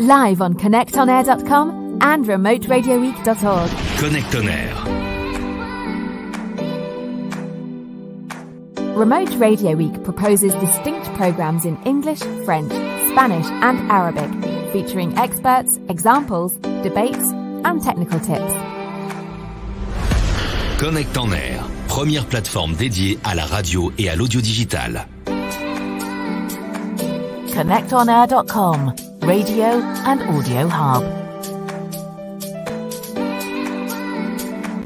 Live on connectonair.com and remoteradioweek.org. Connect on Air. Remote Radio Week proposes distinct programs in English, French, Spanish and Arabic, featuring experts, examples, debates and technical tips. Connect on Air, première plateforme dédiée à la radio et à l'audio digital. connectonair.com, radio and audio hub.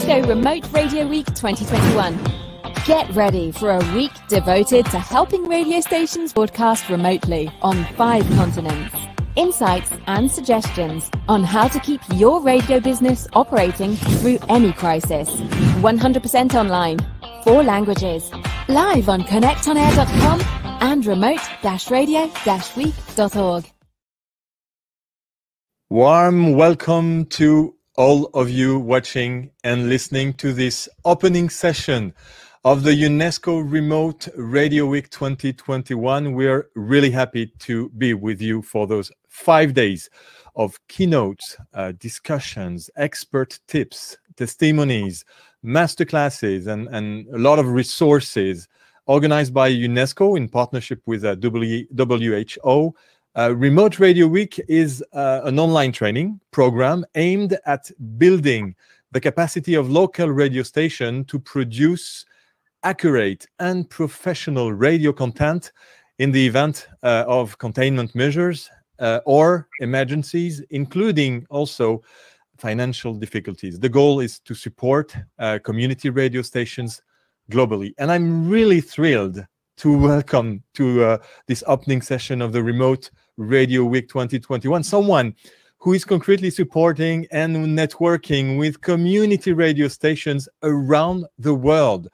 So Remote Radio Week 2021. Get ready for a week devoted to helping radio stations broadcast remotely on 5 continents. Insights and suggestions on how to keep your radio business operating through any crisis. 100% online, 4 languages. Live on connectonair.com and remote-radio-week.org. Warm welcome to all of you watching and listening to this opening session of the UNESCO Remote Radio Week 2021. We're really happy to be with you for those 5 days of keynotes, discussions, expert tips, testimonies, masterclasses, and a lot of resources organized by UNESCO in partnership with WHO. Remote Radio Week is an online training program aimed at building the capacity of local radio stations to produce accurate and professional radio content in the event of containment measures or emergencies, including also financial difficulties. The goal is to support community radio stations globally. And I'm really thrilled to welcome to this opening session of the Remote Radio Week 2021 someone who is concretely supporting and networking with community radio stations around the world.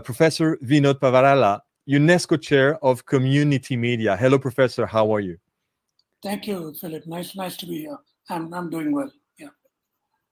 Professor Vinod Pavarala, UNESCO Chair of Community Media. Hello, Professor. How are you? Thank you, Philip. Nice to be here. I'm doing well. Yeah.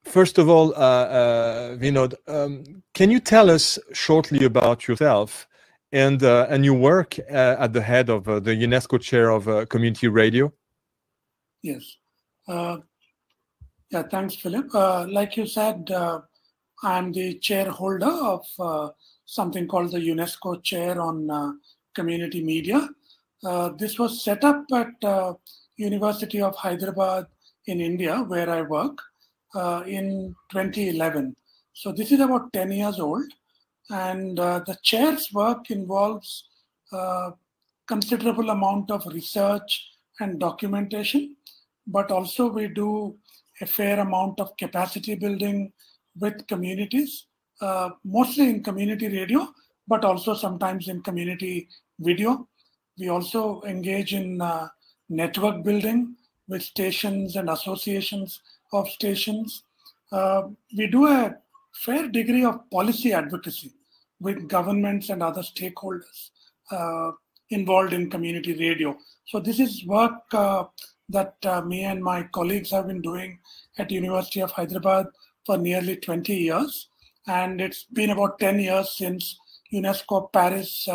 First of all, Vinod, can you tell us shortly about yourself and your work at the head of the UNESCO Chair of Community Radio? Yes. Yeah. Thanks, Philip. Like you said, I'm the chairholder of something called the UNESCO Chair on Community Media. This was set up at University of Hyderabad in India, where I work, in 2011. So this is about 10 years old. And the chair's work involves considerable amount of research and documentation, but also we do a fair amount of capacity building with communities, mostly in community radio, but also sometimes in community video. We also engage in network building with stations and associations of stations. We do a fair degree of policy advocacy with governments and other stakeholders involved in community radio. So this is work that me and my colleagues have been doing at University of Hyderabad for nearly 20 years. And it's been about 10 years since UNESCO Paris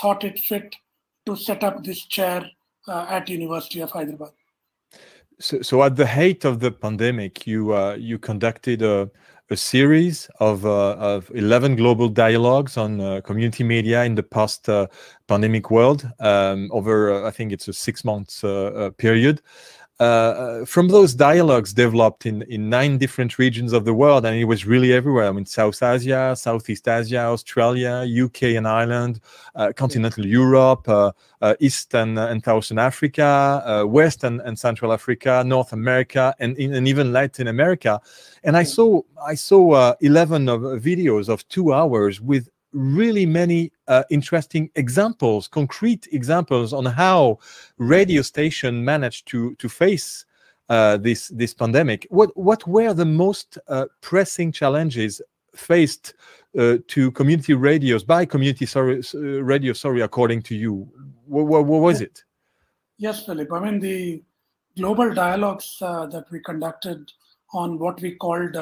thought it fit to set up this chair at University of Hyderabad. So at the height of the pandemic, you conducted a series of 11 global dialogues on community media in the post-pandemic world over, I think it's a 6 months period. From those dialogues developed in 9 different regions of the world, and it was really everywhere. I mean, South Asia, Southeast Asia, Australia, UK and Ireland, continental Europe, East and Southern Africa, West and Central Africa, North America, and even Latin America. And I saw 11 of videos of 2 hours with really many interesting examples, concrete examples on how radio station managed to face this pandemic. What were the most pressing challenges faced to community radios by community radio? According to you, what was it? Yes, Philip. I mean, the global dialogues that we conducted on what we called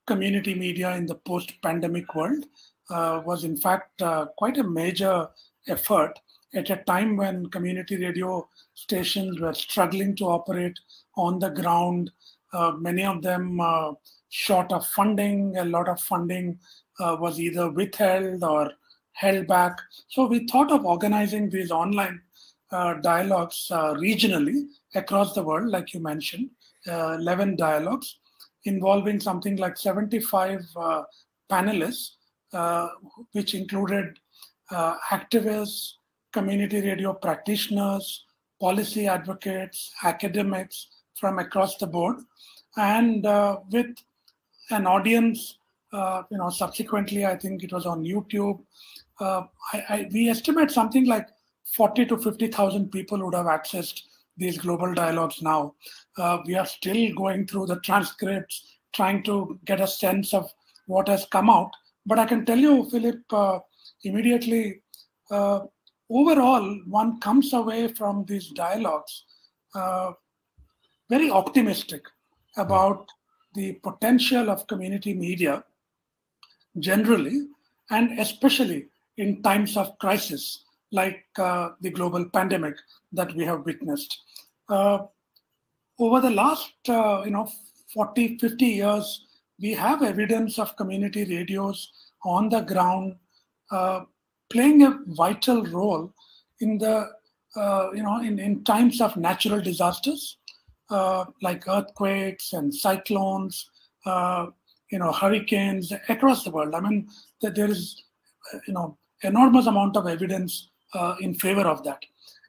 community media in the post-pandemic world was in fact quite a major effort, at a time when community radio stations were struggling to operate on the ground. Many of them short of funding. A lot of funding was either withheld or held back. So we thought of organizing these online dialogues regionally across the world, like you mentioned, 11 dialogues involving something like 75 panelists, which included activists, community radio practitioners, policy advocates, academics from across the board, and with an audience, subsequently, I think it was on YouTube. We estimate something like 40 to 50,000 people would have accessed these global dialogues now. We are still going through the transcripts, trying to get a sense of what has come out. But I can tell you, Philip, immediately, overall, one comes away from these dialogues very optimistic about the potential of community media generally, and especially in times of crisis like the global pandemic that we have witnessed. Over the last 40, 50 years, we have evidence of community radios on the ground playing a vital role in the in times of natural disasters like earthquakes and cyclones, hurricanes across the world. I mean, there is enormous amount of evidence in favor of that.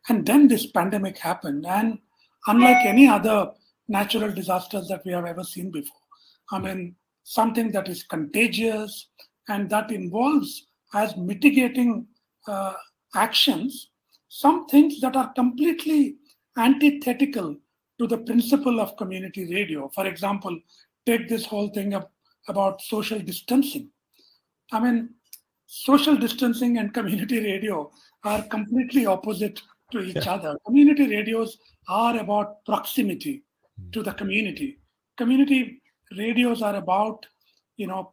And then this pandemic happened, and unlike any other natural disasters that we have ever seen before, I mean, something that is contagious and that involves as mitigating actions some things that are completely antithetical to the principle of community radio. For example, take this whole thing about social distancing. I mean, social distancing and community radio are completely opposite to each other. Community radios are about proximity to the community. Community radios are about,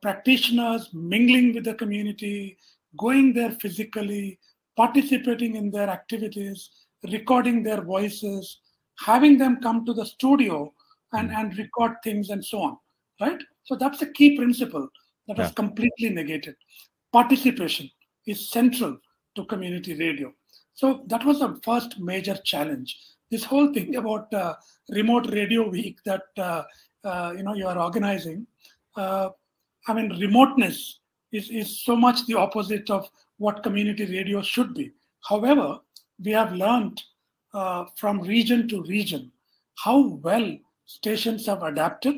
practitioners mingling with the community, going there physically, participating in their activities, recording their voices, having them come to the studio and record things and so on, right? So that's a key principle that was completely negated. Participation is central to community radio. So that was the first major challenge. This whole thing about remote radio week that you are organizing, remoteness is so much the opposite of what community radio should be. However, we have learned from region to region how well stations have adapted,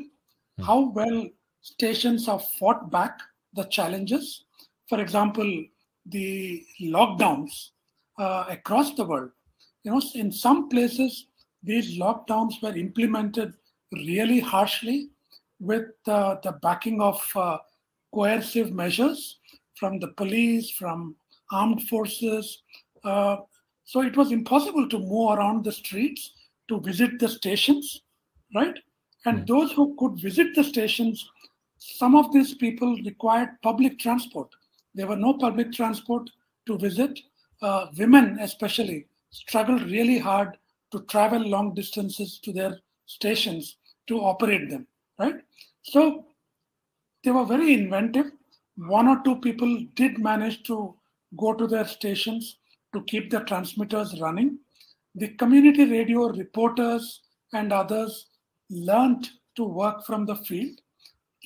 how well stations have fought back the challenges. For example, the lockdowns across the world. In some places, these lockdowns were implemented really harshly with the backing of coercive measures from the police, from armed forces. So it was impossible to move around the streets to visit the stations, right? And those who could visit the stations, some of these people required public transport. There were no public transport to visit. Women especially struggled really hard to travel long distances to their stations to operate them, right? So they were very inventive. One or two people did manage to go to their stations to keep the transmitters running. The community radio reporters and others learned to work from the field.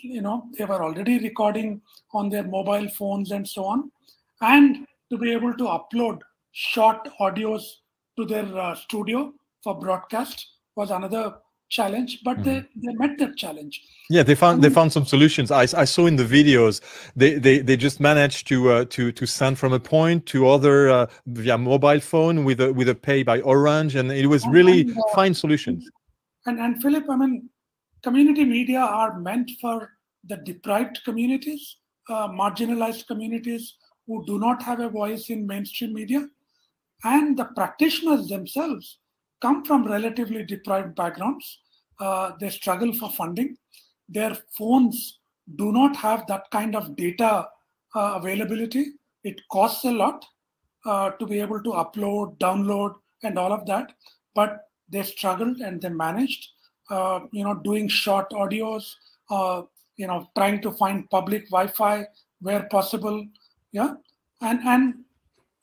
They were already recording on their mobile phones and so on. And to be able to upload short audios to their studio for broadcast was another challenge, but they met that challenge. Yeah, they found some solutions. I saw in the videos they just managed to send from a point to other via mobile phone with a pay by Orange, and it was really fine solutions. And Philip, community media are meant for the deprived communities, marginalized communities who do not have a voice in mainstream media, and the practitioners themselves come from relatively deprived backgrounds. They struggle for funding. Their phones do not have that kind of data availability. It costs a lot. to be able to upload, download, and all of that. But they struggled and they managed, doing short audios, trying to find public Wi-Fi where possible. Yeah. And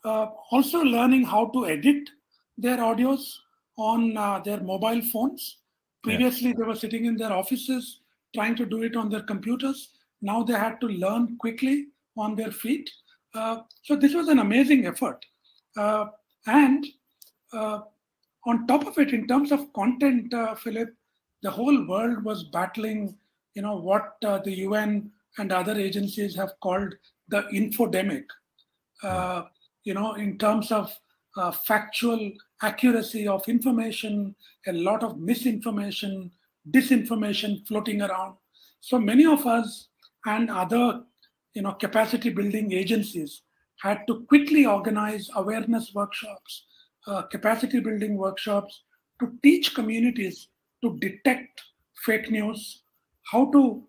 also learning how to edit their audios on their mobile phones. Previously, they were sitting in their offices trying to do it on their computers. Now they had to learn quickly on their feet. So this was an amazing effort. And on top of it, in terms of content, Philip, the whole world was battling, what the UN and other agencies have called the infodemic. In terms of factual accuracy of information, a lot of misinformation, disinformation floating around. So many of us and other, capacity building agencies had to quickly organize awareness workshops, capacity building workshops to teach communities to detect fake news, how to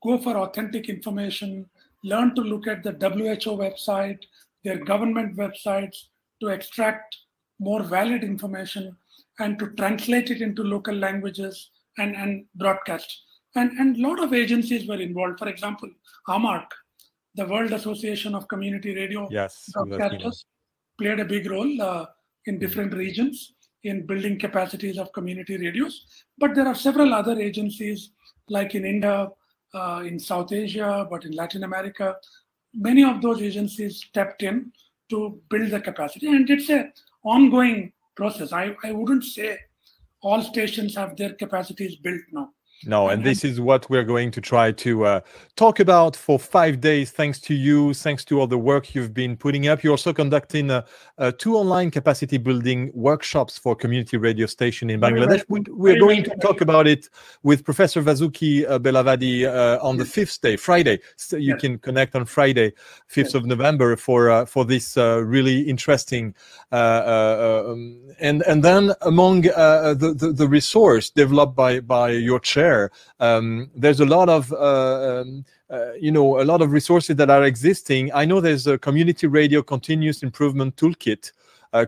go for authentic information, learn to look at the WHO website, their government websites, to extract more valid information and to translate it into local languages and broadcast. And a lot of agencies were involved. For example, AMARC, the World Association of Community Radio Broadcasters, played a big role in different regions in building capacities of community radios. But there are several other agencies, like in India, in South Asia, but in Latin America. Many of those agencies stepped in to build the capacity, and it's an ongoing process. I wouldn't say all stations have their capacities built now. No, and this is what we're going to try to talk about for 5 days, thanks to you, thanks to all the work you've been putting up. You're also conducting 2 online capacity building workshops for community radio station in Bangladesh. We're going to talk about it with Professor Vasuki Belavadi on the 5th day, Friday. So you can connect on Friday, 5th of November for this really interesting. And then among the resource developed by your chair, there's a lot of resources that are existing. I know there's a community radio continuous improvement toolkit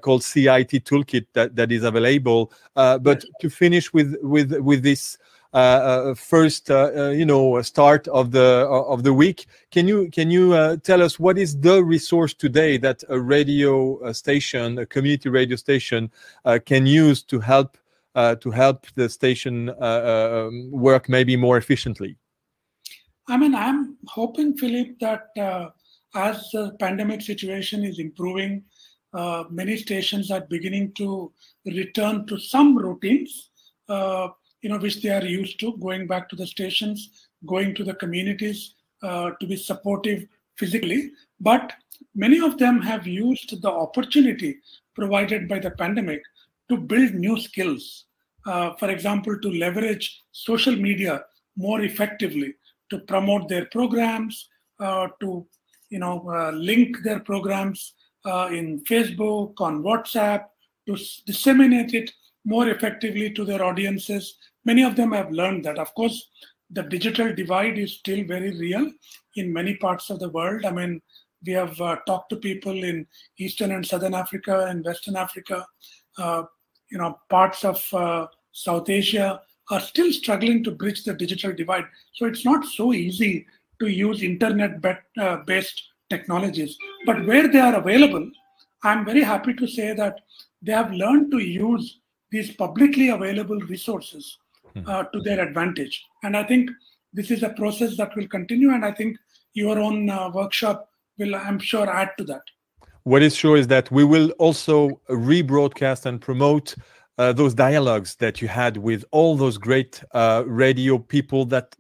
called CIT toolkit that is available. But to finish with this first start of the week, can you tell us what is the resource today that a radio station, a community radio station, can use to help the station work maybe more efficiently? I mean, I'm hoping, Philip, that as the pandemic situation is improving, many stations are beginning to return to some routines, which they are used to, going back to the stations, going to the communities to be supportive physically. But many of them have used the opportunity provided by the pandemic to build new skills. For example, to leverage social media more effectively, to promote their programs, to link their programs in Facebook, on WhatsApp, to disseminate it more effectively to their audiences. Many of them have learned that. Of course, the digital divide is still very real in many parts of the world. I mean, we have talked to people in Eastern and Southern Africa and Western Africa. Parts of South Asia are still struggling to bridge the digital divide. So it's not so easy to use internet-based technologies. But where they are available, I'm very happy to say that they have learned to use these publicly available resources to their advantage. And I think this is a process that will continue. And I think your own workshop will, I'm sure, add to that. What is sure is that we will also rebroadcast and promote those dialogues that you had with all those great radio people that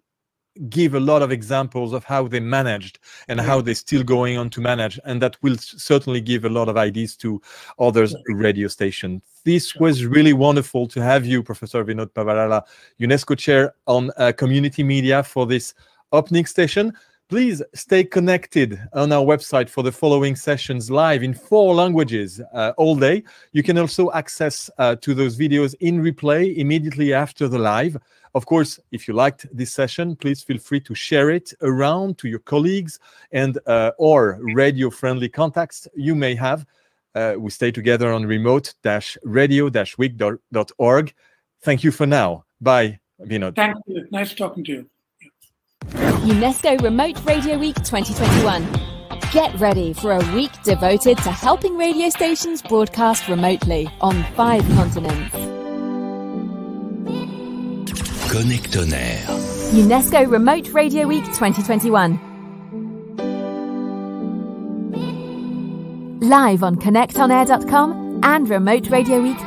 give a lot of examples of how they managed and how they're still going on to manage, and that will certainly give a lot of ideas to others radio stations. This was really wonderful to have you, Professor Vinod Pavarala, UNESCO Chair on Community Media, for this opening session. Please stay connected on our website for the following sessions live in 4 languages all day. You can also access to those videos in replay immediately after the live. Of course, if you liked this session, please feel free to share it around to your colleagues and or radio-friendly contacts you may have. we stay together on remote-radio-week.org. Thank you for now. Bye, Vinod. Thank you. Nice talking to you. UNESCO Remote Radio Week 2021. Get ready for a week devoted to helping radio stations broadcast remotely on 5 continents. Connectonaire. UNESCO Remote Radio Week 2021. Live on connectonair.com and Remote Radio Week